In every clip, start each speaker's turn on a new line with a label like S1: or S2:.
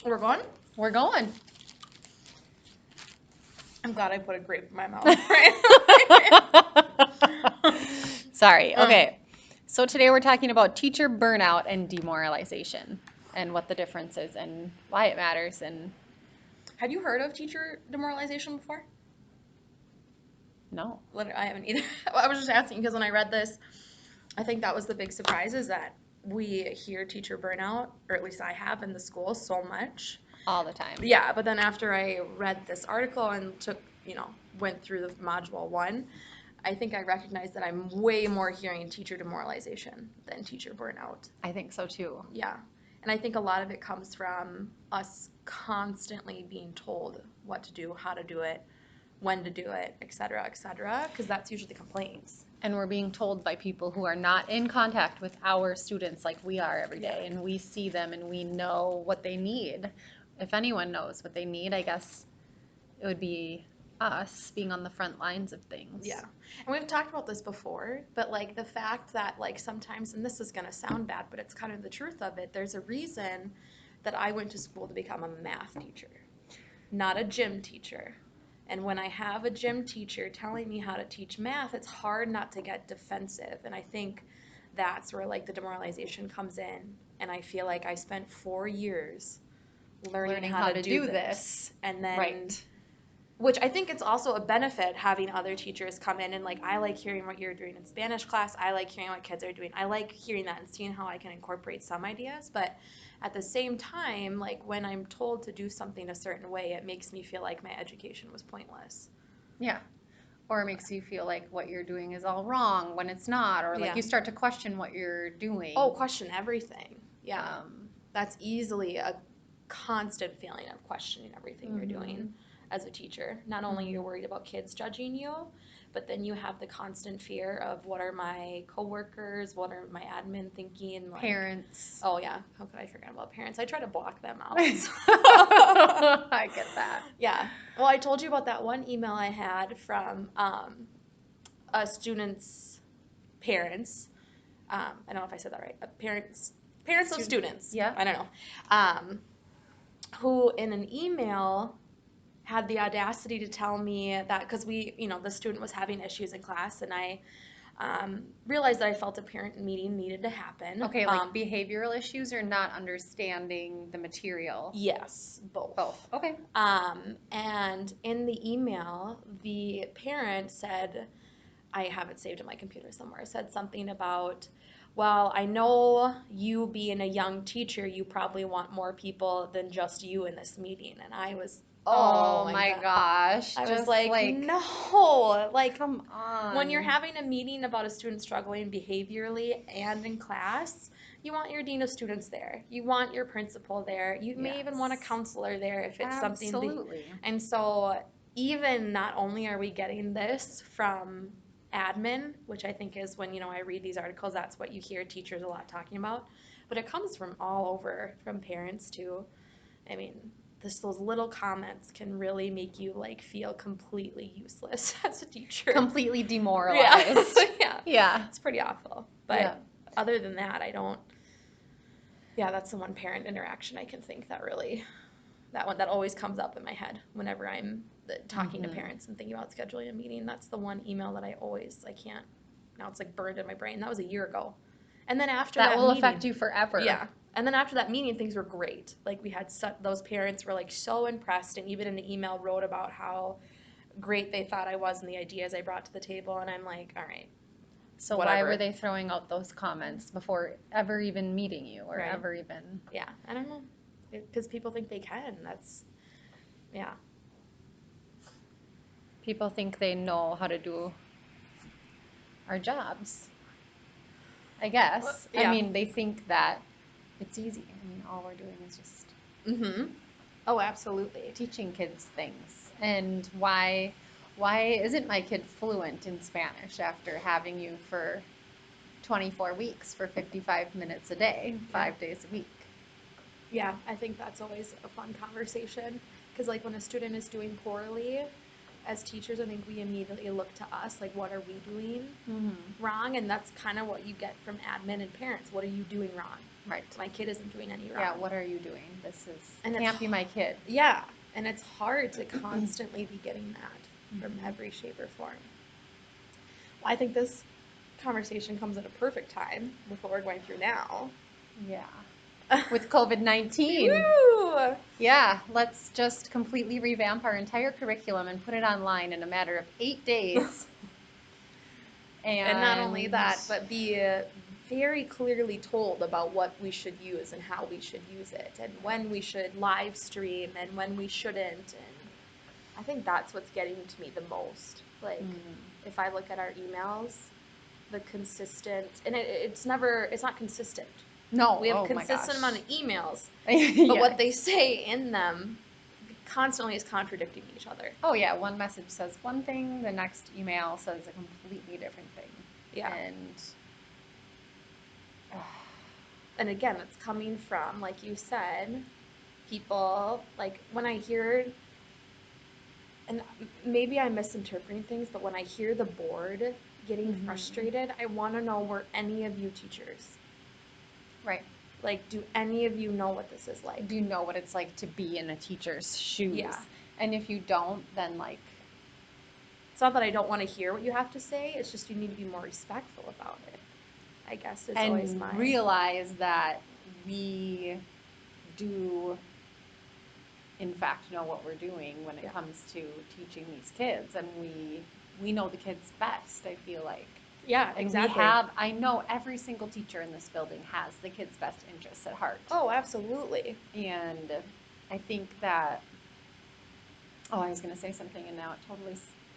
S1: We're going?
S2: We're going.
S1: I'm glad I put a grape in my mouth. Right?
S2: Sorry. Okay. So today we're talking about teacher burnout and demoralization and what the difference is and why it matters and
S1: Have you heard of teacher demoralization before?
S2: no.
S1: I haven't either. I was just asking because when I read this, I think that was the big surprise is that we hear teacher burnout, or at least I have in the school so much.
S2: All the time.
S1: Yeah, but then after I read this article and went through the module 1, I think I recognized that I'm way more hearing teacher demoralization than teacher burnout.
S2: I think so too.
S1: Yeah. And I think a lot of it comes from us constantly being told what to do, how to do it, when to do it, et cetera, because that's usually complaints.
S2: And we're being told by people who are not in contact with our students like we are every day.
S1: Yeah.
S2: And we see them and we know what they need. If anyone knows what they need, I guess it would be us being on the front lines of things.
S1: Yeah. And we've talked about this before, but like the fact that like sometimes, and this is going to sound bad, but it's kind of the truth of it, there's a reason that I went to school to become a math teacher, not a gym teacher. And when I have a gym teacher telling me how to teach math, it's hard not to get defensive. And I think that's where like the demoralization comes in. And I feel like I spent 4 years learning how to do this. And then,
S2: Right.
S1: which I think it's also a benefit having other teachers come in and like, I like hearing what you're doing in Spanish class. I like hearing what kids are doing. I like hearing that and seeing how I can incorporate some ideas. But at the same time, like when I'm told to do something a certain way, it makes me feel like my education was pointless.
S2: Yeah. Or it makes you feel like what you're doing is all wrong when it's not, or like
S1: Yeah.
S2: you start to question what you're doing.
S1: Oh, question everything. Yeah.
S2: Um,
S1: That's easily a constant feeling of questioning everything you're doing as a teacher. Not only you're worried about kids judging you, but then you have the constant fear of what are my coworkers, what are my admin thinking, like
S2: Parents.
S1: oh yeah, how could I forget about parents? I try to block them out.
S2: I get that.
S1: Yeah. Well, I told you about that one email I had from a student's parents. I don't know if I said that right. Parents of students.
S2: Yeah.
S1: I don't know. Who in an email had the audacity to tell me that because the student was having issues in class, and I realized that I felt a parent meeting needed to happen.
S2: Okay, like behavioral issues or not understanding the material?
S1: Yes, both.
S2: Both. Okay.
S1: And in the email, the parent said, I have it saved in my computer somewhere, said something about, well, I know you being a young teacher, you probably want more people than just you in this meeting. And I was, oh
S2: Oh
S1: my
S2: my
S1: God.
S2: gosh.
S1: I was
S2: Just
S1: like,
S2: like,
S1: no, like
S2: come
S1: when you're
S2: on.
S1: having a meeting about a student struggling behaviorally and in class, you want your dean of students there. You want your principal there. You may even want a
S2: Yes.
S1: counselor there if it's something.
S2: Absolutely.
S1: And so, even not only are we getting this from admin, which I think is when I read these articles, that's what you hear teachers a lot talking about, but it comes from all over, from parents too. I mean, those little comments can really make you like feel completely useless as a teacher.
S2: Completely
S1: Yeah.
S2: demoralized.
S1: Yeah.
S2: Yeah.
S1: It's pretty awful. But
S2: Yeah.
S1: other than that, I don't. Yeah, that's the one parent interaction I can think that really, that one that always comes up in my head whenever I'm talking to parents and thinking about scheduling a meeting. That's the one email that I can't, now it's like burned in my brain. That was a year ago. And then after
S2: That
S1: that
S2: will
S1: meeting,
S2: affect you forever.
S1: yeah. And then after that meeting, things were great. Like we had those parents were like so impressed, and even in the email wrote about how great they thought I was and the ideas I brought to the table. And I'm like, all right,
S2: So why were
S1: whatever.
S2: they throwing out those comments before ever even meeting you or
S1: Right.
S2: ever even?
S1: Yeah, I don't know. Because people think they can. That's, yeah.
S2: People think they know how to do our jobs. I guess. I
S1: Yeah.
S2: mean, they think that it's easy. I mean, all we're doing is just
S1: Mm-hmm. Oh, absolutely.
S2: teaching kids things. And why isn't my kid fluent in Spanish after having you for 24 weeks for 55 minutes a day,
S1: Yeah.
S2: 5 days a week?
S1: Yeah, I think that's always a fun conversation. Because, like, when a student is doing poorly, as teachers, I think we immediately look to us, like, what are we doing wrong? And that's kind of what you get from admin and parents. What are you doing wrong?
S2: Right.
S1: My kid isn't doing any
S2: Yeah,
S1: wrong.
S2: what are you doing?
S1: And it's
S2: Can't be my kid.
S1: yeah, and it's hard to constantly be getting that from
S2: Mhm.
S1: every shape or form. Well, I think this conversation comes at a perfect time with what we're going through now.
S2: Yeah. With COVID-19.
S1: Woo!
S2: Yeah, let's just completely revamp our entire curriculum and put it online in a matter of 8 days.
S1: And not only
S2: And
S1: that, but be very clearly told about what we should use and how we should use it, and when we should live stream and when we shouldn't. And I think that's what's getting to me the most. Like, if I look at our emails, the consistent, and it's never, it's not consistent.
S2: no,
S1: We have a
S2: oh my gosh.
S1: consistent amount of emails, but
S2: Yeah.
S1: what they say in them constantly is contradicting each other.
S2: Oh yeah, one message says one thing, the next email says a completely different thing.
S1: Yeah.
S2: And
S1: And again, it's coming from, like you said, people, like when I hear, and maybe I'm misinterpreting things, but when I hear the board getting frustrated, I want to know, were any of you teachers?
S2: right.
S1: Like, do any of you know what this is like?
S2: Do you know what it's like to be in a teacher's shoes?
S1: Yeah.
S2: And if you don't, then like,
S1: It's not that I don't want to hear what you have to say, it's just you need to be more respectful about it, I guess, is always
S2: and
S1: my.
S2: realize that we do in fact know what we're doing when it
S1: Yeah.
S2: comes to teaching these kids, and we know the kids best, I feel like.
S1: Yeah,
S2: And
S1: exactly.
S2: I know every single teacher in this building has the kids' best interests at heart.
S1: Oh, absolutely.
S2: And I think that, oh, I was going to say something and now it totally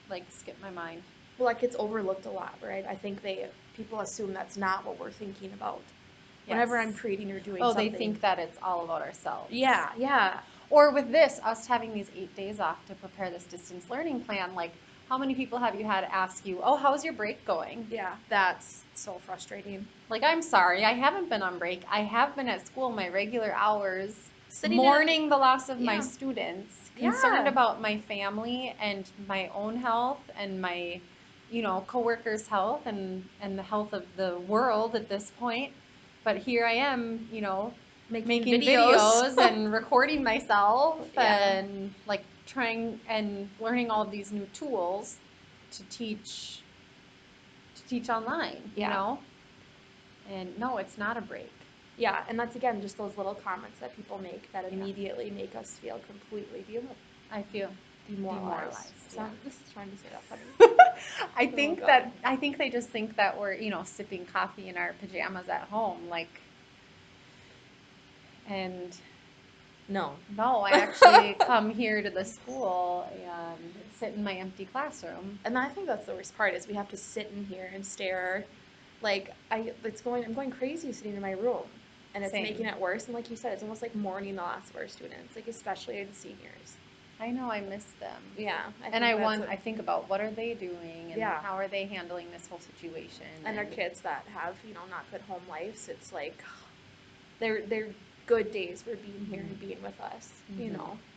S2: like skipped my mind.
S1: Well, that gets overlooked a lot, right? I think people assume that's not what we're thinking about. Whenever I'm creating or doing something.
S2: They think that it's all about ourselves.
S1: Yeah, yeah.
S2: Or with this, us having these 8 days off to prepare this distance learning plan, like how many people have you had ask you, oh, how's your break going?
S1: Yeah, that's so frustrating.
S2: Like, I'm sorry, I haven't been on break. I have been at school my regular hours,
S1: Sitting
S2: mourning the loss of my
S1: yeah.
S2: students,
S1: Yeah.
S2: concerned about my family and my own health and my, coworkers' health and the health of the world at this point. But here I am, making videos and recording myself
S1: Yeah.
S2: and like trying and learning all of these new tools to teach online,
S1: Yeah.
S2: And no, it's not a break.
S1: Yeah, and that's again just those little comments that people make that immediately make us feel completely
S2: I feel
S1: demoralized.
S2: Yeah.
S1: I'm just trying to say that funny.
S2: I think they just think that we're, sipping coffee in our pajamas at home, like, and
S1: No.
S2: I actually come here to the school and sit in my empty classroom.
S1: And I think that's the worst part is we have to sit in here and stare. Like I'm going crazy sitting in my room, and it's making it worse. And like you said, it's almost like mourning the loss of our students, like especially the seniors.
S2: I know, I miss them.
S1: Yeah,
S2: I think about what are they doing and
S1: Yeah.
S2: how are they handling this whole situation.
S1: And our kids that have not good home lives, it's like they're good days for being here and being with us,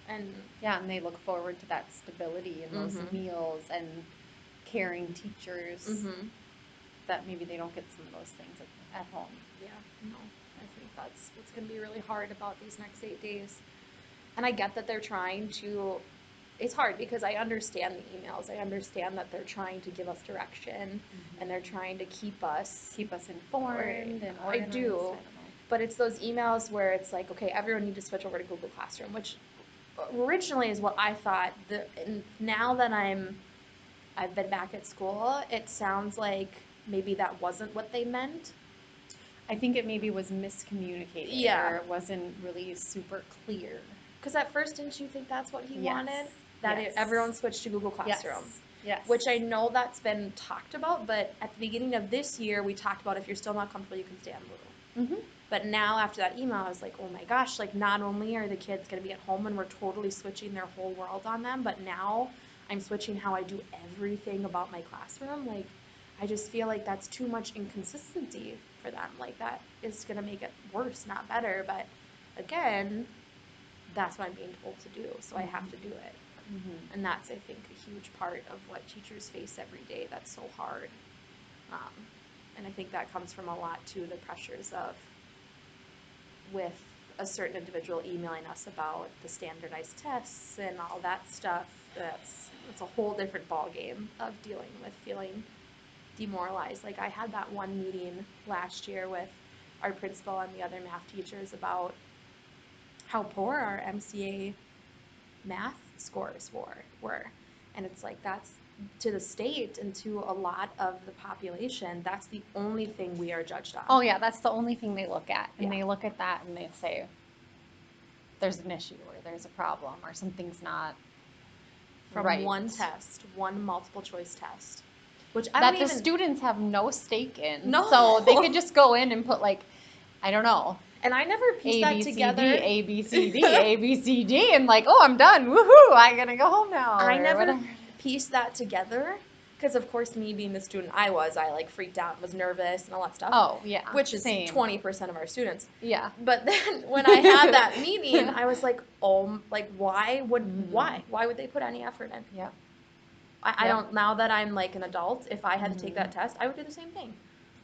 S1: and
S2: yeah, and they look forward to that stability and those meals and caring teachers that maybe they don't get some of those things at home.
S1: Yeah, no, I think that's what's going to be really hard about these next 8 days. And I get that they're trying to, it's hard because I understand the emails. I understand that they're trying to give us direction and they're trying to keep us
S2: informed and organized.
S1: I do. But it's those emails where it's like, okay, everyone needs to switch over to Google Classroom, which originally is what I thought. And now that I've been back at school, it sounds like maybe that wasn't what they meant.
S2: I think it maybe was miscommunicated.
S1: Yeah.
S2: Or it wasn't really super clear.
S1: Because at first, didn't you think that's what he wanted?
S2: That
S1: everyone switched to Google Classroom.
S2: Yes.
S1: Which I know that's been talked about, but at the beginning of this year, we talked about if you're still not comfortable, you can stay on Google. But now after that email, I was like, oh my gosh, like not only are the kids going to be at home and we're totally switching their whole world on them, but now I'm switching how I do everything about my classroom. Like, I just feel like that's too much inconsistency for them. Like, that is going to make it worse, not better. But again, that's what I'm being told to do, so I have to do it. And that's, I think, a huge part of what teachers face every day that's so hard. And I think that comes from a lot, too, the pressures of with a certain individual emailing us about the standardized tests and all that stuff. That's a whole different ball game of dealing with feeling demoralized. Like I had that one meeting last year with our principal and the other math teachers about how poor our MCA math scores were. And it's like that's to the state and to a lot of the population, that's the only thing we are judged on.
S2: Oh yeah, that's the only thing they look at. And
S1: Yeah.
S2: they look at that and they say there's an issue or there's a problem or something's not
S1: From
S2: right.
S1: one test, one multiple choice test, which I
S2: That
S1: don't
S2: the
S1: even
S2: students have no stake in.
S1: No.
S2: So they could just go in and put like, I don't know,
S1: and I never pieced
S2: A,
S1: that
S2: B, C, D,
S1: together.
S2: A, B, C, D, A, B, C, D, and like, oh, I'm done. Woohoo! I'm gonna go home now.
S1: I
S2: or
S1: never
S2: whatever.
S1: pieced that together because, of course, me being the student I like freaked out, was nervous, and all that stuff.
S2: Oh yeah,
S1: which is
S2: same.
S1: 20% of our students.
S2: Yeah.
S1: But then when I had that meeting, I was like, oh, like why
S2: Mhm.
S1: why would they put any effort in?
S2: Yep.
S1: I
S2: Yep.
S1: don't, now that I'm like an adult, if I had to take
S2: Mhm.
S1: that test, I would do the same thing.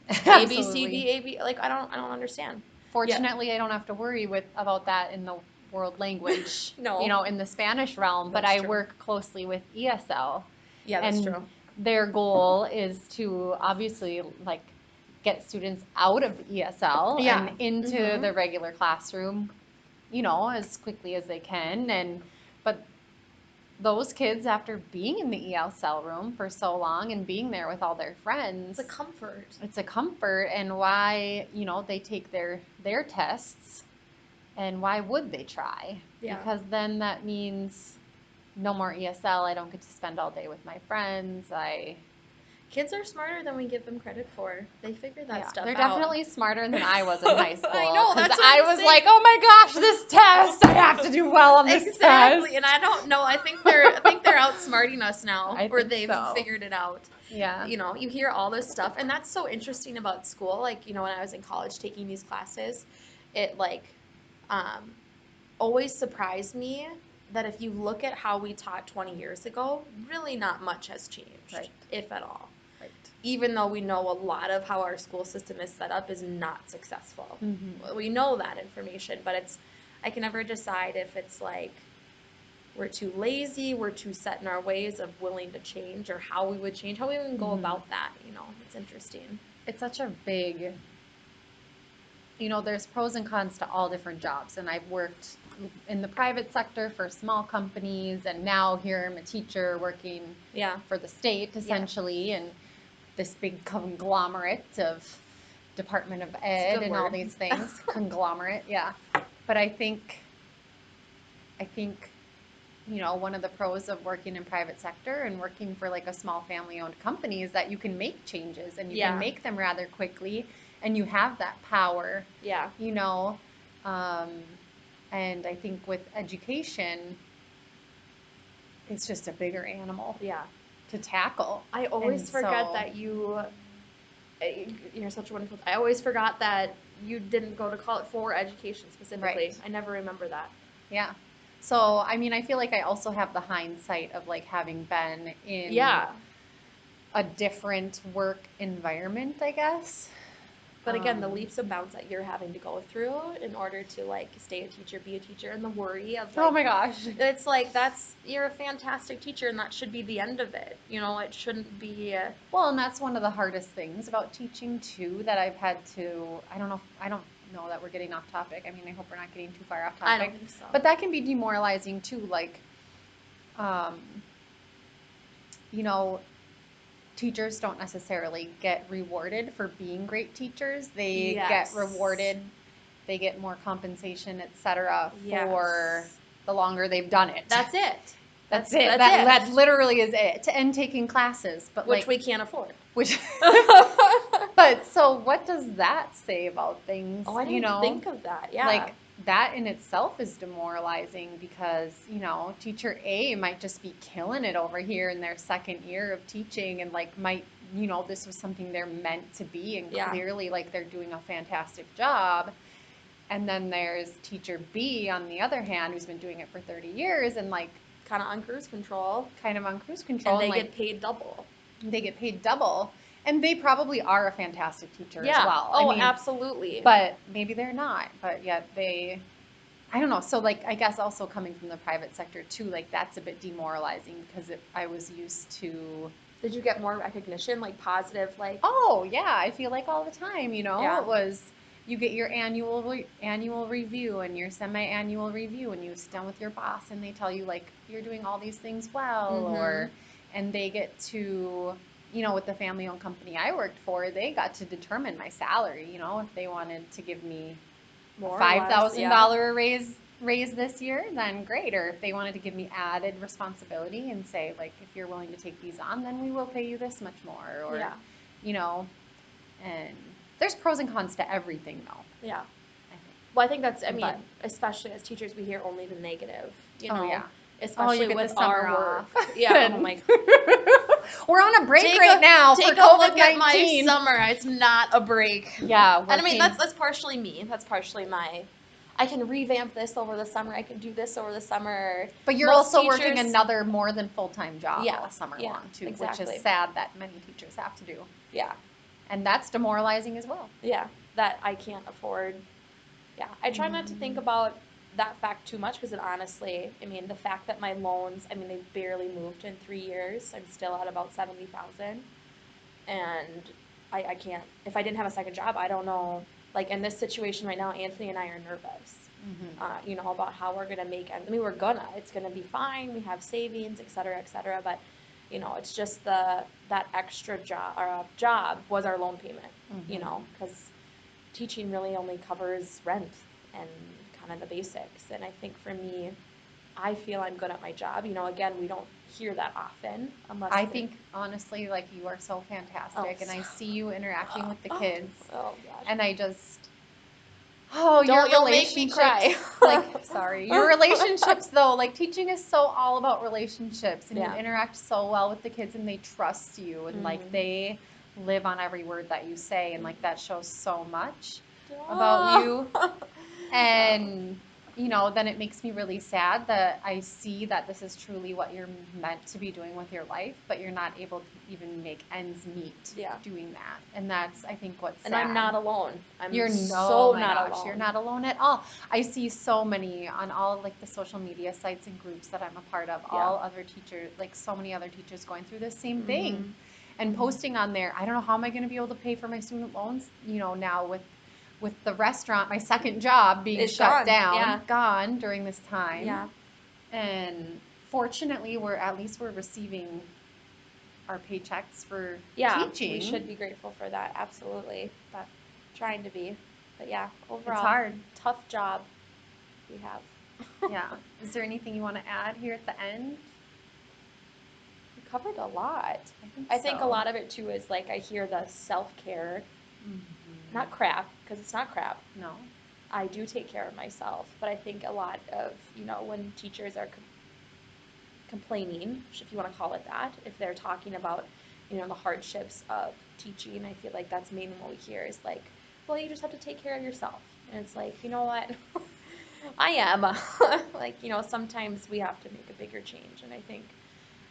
S1: A B C
S2: Absolutely.
S1: D A B, like I don't understand.
S2: Fortunately, I don't have to worry about that in the world language,
S1: No.
S2: in the Spanish realm, but
S1: That's
S2: I
S1: true.
S2: work closely with ESL.
S1: Yeah, that's
S2: And
S1: true.
S2: their goal is to obviously like get students out of ESL
S1: Yeah.
S2: and into
S1: Mhm.
S2: the regular classroom, as quickly as they can. But those kids, after being in the ESL room for so long and being there with all their friends,
S1: It's a comfort.
S2: it's a comfort. And why, they take their tests, and why would they try?
S1: Yeah.
S2: Because then that means no more ESL. I don't get to spend all day with my friends.
S1: Kids are smarter than we give them credit for. They figure that stuff
S2: They're
S1: out.
S2: definitely smarter than I was in high school.
S1: I know, that's what
S2: I
S1: I'm
S2: was
S1: saying.
S2: like, oh my gosh, this test! I have to do well on this
S1: Exactly,
S2: test.
S1: and I don't know. I think they're outsmarting us now,
S2: I
S1: or
S2: think
S1: they've
S2: so.
S1: figured it out.
S2: Yeah.
S1: You hear all this stuff, and that's so interesting about school. Like, when I was in college taking these classes, it like um, always surprised me that if you look at how we taught 20 years ago, really not much has changed,
S2: Right.
S1: if at all.
S2: Right.
S1: Even though we know a lot of how our school system is set up is not successful.
S2: Mm-hmm.
S1: We know that information, but I can never decide if it's like we're too lazy, we're too set in our ways of willing to change, or how we would change, how we even go
S2: Mhm.
S1: about that. It's interesting.
S2: It's such a big, there's pros and cons to all different jobs. And I've worked in the private sector for small companies, and now here I'm a teacher working
S1: Yeah.
S2: for the state essentially, and this big conglomerate of Department of Ed and all
S1: word.
S2: these things. Conglomerate, yeah. But I think, one of the pros of working in private sector and working for like a small family-owned company is that you can make changes and you
S1: Yeah.
S2: can make them rather quickly, and you have that power,
S1: Yeah.
S2: And I think with education, it's just a bigger animal
S1: Yeah.
S2: to tackle.
S1: I always
S2: And
S1: forget
S2: so-
S1: that you're such a wonderful. I always forgot that you didn't go to college for education specifically.
S2: Right.
S1: I never remember that.
S2: Yeah. So, I mean, I feel like I also have the hindsight of like having been in
S1: Yeah.
S2: a different work environment, I guess.
S1: But again, the leaps and bounds that you're having to go through in order to like stay a teacher, be a teacher, and the worry of like,
S2: Oh my gosh.
S1: it's like you're a fantastic teacher, and that should be the end of it. It shouldn't be.
S2: Well, and that's one of the hardest things about teaching too, that I've had to, I don't know that we're getting off topic. I mean, I hope we're not getting too far off topic.
S1: I don't think so.
S2: But that can be demoralizing too, like, um, you know, teachers don't necessarily get rewarded for being great teachers. They
S1: Yes.
S2: get rewarded, they get more compensation, etc.,
S1: Yes.
S2: for the longer they've done it.
S1: That's it.
S2: That's it.
S1: That's it.
S2: That literally is it. And taking classes, but
S1: Which
S2: like,
S1: we can't afford.
S2: which but so what does that say about things?
S1: Oh, I didn't think of that. Yeah.
S2: Like that in itself is demoralizing because, teacher A might just be killing it over here in their second year of teaching, and like might, this was something they're meant to be, and
S1: Yeah.
S2: clearly like they're doing a fantastic job. And then there's teacher B on the other hand, who's been doing it for 30 years and like
S1: kind of on cruise control.
S2: kind of on cruise control,
S1: And they
S2: like,
S1: get paid double.
S2: they get paid double. And they probably are a fantastic teacher as
S1: Yeah.
S2: well. I
S1: Oh,
S2: mean,
S1: absolutely.
S2: but maybe they're not, but yet I don't know. So, like, I guess also coming from the private sector too, like, that's a bit demoralizing because I was used to,
S1: Did you get more recognition, like positive, like,
S2: oh, yeah, I feel like all the time,
S1: yeah.
S2: it was, you get your annual review and your semi-annual review, and you sit down with your boss and they tell you, like, you're doing all these things well,
S1: Mm-hmm.
S2: and they get to, with the family-owned company I worked for, they got to determine my salary, if they wanted to give me a
S1: More or less, yeah.
S2: $5,000 raise this year, then great. Or if they wanted to give me added responsibility and say, like, if you're willing to take these on, then we will pay you this much more. Or,
S1: Yeah.
S2: you know, and there's pros and cons to everything, though,
S1: Yeah.
S2: I think.
S1: Well, I think that's, I mean,
S2: But
S1: especially as teachers, we hear only the negative,
S2: oh yeah, oh, you
S1: especially
S2: get the
S1: with
S2: summer
S1: our
S2: off.
S1: work. Yeah. Oh
S2: And
S1: my.
S2: we're on a break
S1: Take
S2: right
S1: a
S2: now for
S1: take a look at my
S2: COVID-19.
S1: summer. It's not a break.
S2: Yeah,
S1: And I mean,
S2: working.
S1: that's partially me. That's partially my. I can revamp this over the summer. I can do this over the summer.
S2: But you're
S1: Most
S2: also working
S1: teachers,
S2: another more than full-time job
S1: yeah,
S2: all summer
S1: yeah,
S2: long too, which is
S1: exactly.
S2: sad that many teachers have to do.
S1: Yeah,
S2: And that's demoralizing as well.
S1: yeah, that I can't afford. Yeah, I try not to think about that fact too much because it honestly, I mean, the fact that my loans, I mean, they barely moved in 3 years. I'm still at about 70,000, and I can't. If I didn't have a second job, I don't know. Like in this situation right now, Anthony and I are nervous. About how we're gonna make ends. I mean, we're gonna. It's gonna be fine. We have savings, et cetera, et cetera. But it's just that extra job was our loan payment. Because teaching really only covers rent and kind of the basics. And I think for me, I feel I'm good at my job. Again, we don't hear that often unless
S2: I think honestly, like, you are so
S1: oh,
S2: fantastic, and I see you interacting with the kids,
S1: oh gosh.
S2: and I just, oh, your
S1: You'll make me cry.
S2: relationships, like, sorry, your relationships though, like, teaching is so all about relationships, and you
S1: Yeah.
S2: interact so well with the kids, and they trust you, and like,
S1: Mhm.
S2: they live on every word that you say, and like, that shows so much about
S1: Ah.
S2: you. And then it makes me really sad that I see that this is truly what you're meant to be doing with your life, but you're not able to even make ends meet
S1: Yeah.
S2: doing that. And that's, I think, what's
S1: And
S2: sad.
S1: I'm not alone.
S2: You're
S1: So
S2: oh my
S1: not
S2: gosh, you're
S1: alone.
S2: not alone at all. I see so many on all like the social media sites and groups that I'm a part of,
S1: Yeah.
S2: all other teachers, like so many other teachers going through the same thing
S1: Mhm.
S2: and posting on there. I don't know how am I going to be able to pay for my student loans, now with the restaurant, my second job being
S1: It's
S2: shut
S1: gone.
S2: down,
S1: Yeah.
S2: gone during this time.
S1: Yeah.
S2: And fortunately, we're receiving our paychecks for
S1: Yeah. We
S2: teaching.
S1: should be grateful for that. Absolutely.
S2: But
S1: Trying to be. But yeah,
S2: it's
S1: overall,
S2: hard.
S1: tough job we have.
S2: Yeah. Is there anything you want to add here at the end?
S1: We covered a lot.
S2: I
S1: I
S2: think
S1: think a
S2: so.
S1: lot of it too is like I hear the self care, not
S2: Mm-hmm.
S1: crap, because it's not crap.
S2: No.
S1: I do take care of myself, but I think a lot of, when teachers are complaining, if you want to call it that, if they're talking about, the hardships of teaching, I feel like that's mainly what we hear is like, well, you just have to take care of yourself. And it's like, you know what? I am. Like, sometimes we have to make a bigger change. And I think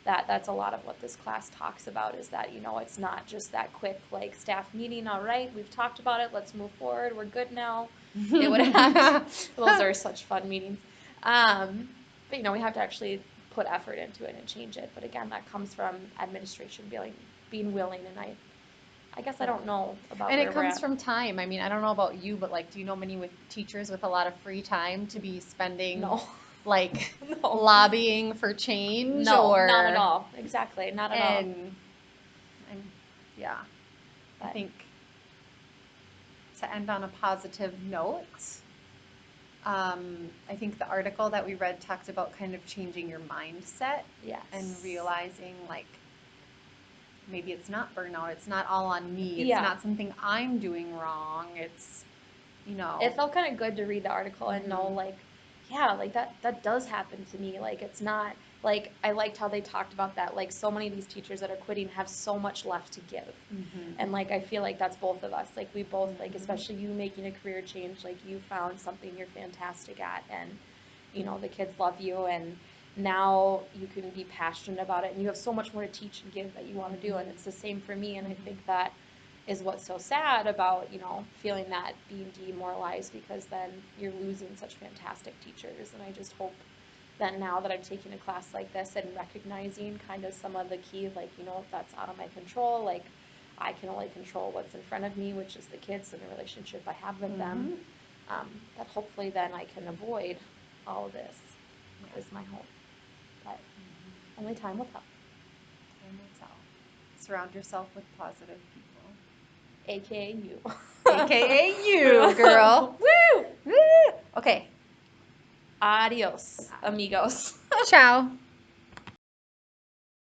S1: that's a lot of what this class talks about is that, it's not just that quick, like, staff meeting, all right, we've talked about it, let's move forward, we're good now. It would have, those are such fun meetings. But, we have to actually put effort into it and change it. But again, that comes from administration being willing, and I guess I don't know about
S2: And
S1: where
S2: it
S1: we're
S2: comes
S1: at.
S2: from time. I mean, I don't know about you, but like, do you know many with teachers with a lot of free time to be spending
S1: No.
S2: like
S1: No.
S2: lobbying for change
S1: No, not at
S2: or
S1: all. Exactly, not at all.
S2: and yeah, I
S1: But
S2: think to end on a positive note, I think the article that we read talked about kind of changing your mindset
S1: yes.
S2: and realizing like maybe it's not burnout, it's not all on me, it's
S1: Yeah.
S2: not something I'm doing wrong, it's
S1: It felt kind of good to read the article and know,
S2: Mhm.
S1: like, yeah, like that does happen to me. Like, it's not like I liked how they talked about that. Like, so many of these teachers that are quitting have so much left to give, and like I feel like that's both of us. Like, we both like, especially you making a career change. Like, you found something you're fantastic at, and the kids love you, and now you can be passionate about it and you have so much more to teach and give that you want to do. And it's the same for me. And I think that is what's so sad about, feeling that being demoralized, because then you're losing such fantastic teachers. And I just hope that now that I'm taking a class like this and recognizing kind of some of the key, like, that's out of my control, like I can only control what's in front of me, which is the kids and the relationship I have with them, that hopefully then I can avoid all of this, is my hope. But only time will tell.
S2: Time will tell. Surround yourself with positive people.
S1: AKA you.
S2: AKA you, girl. Woo! Woo! Okay.
S1: Adios, amigos.
S2: Ciao.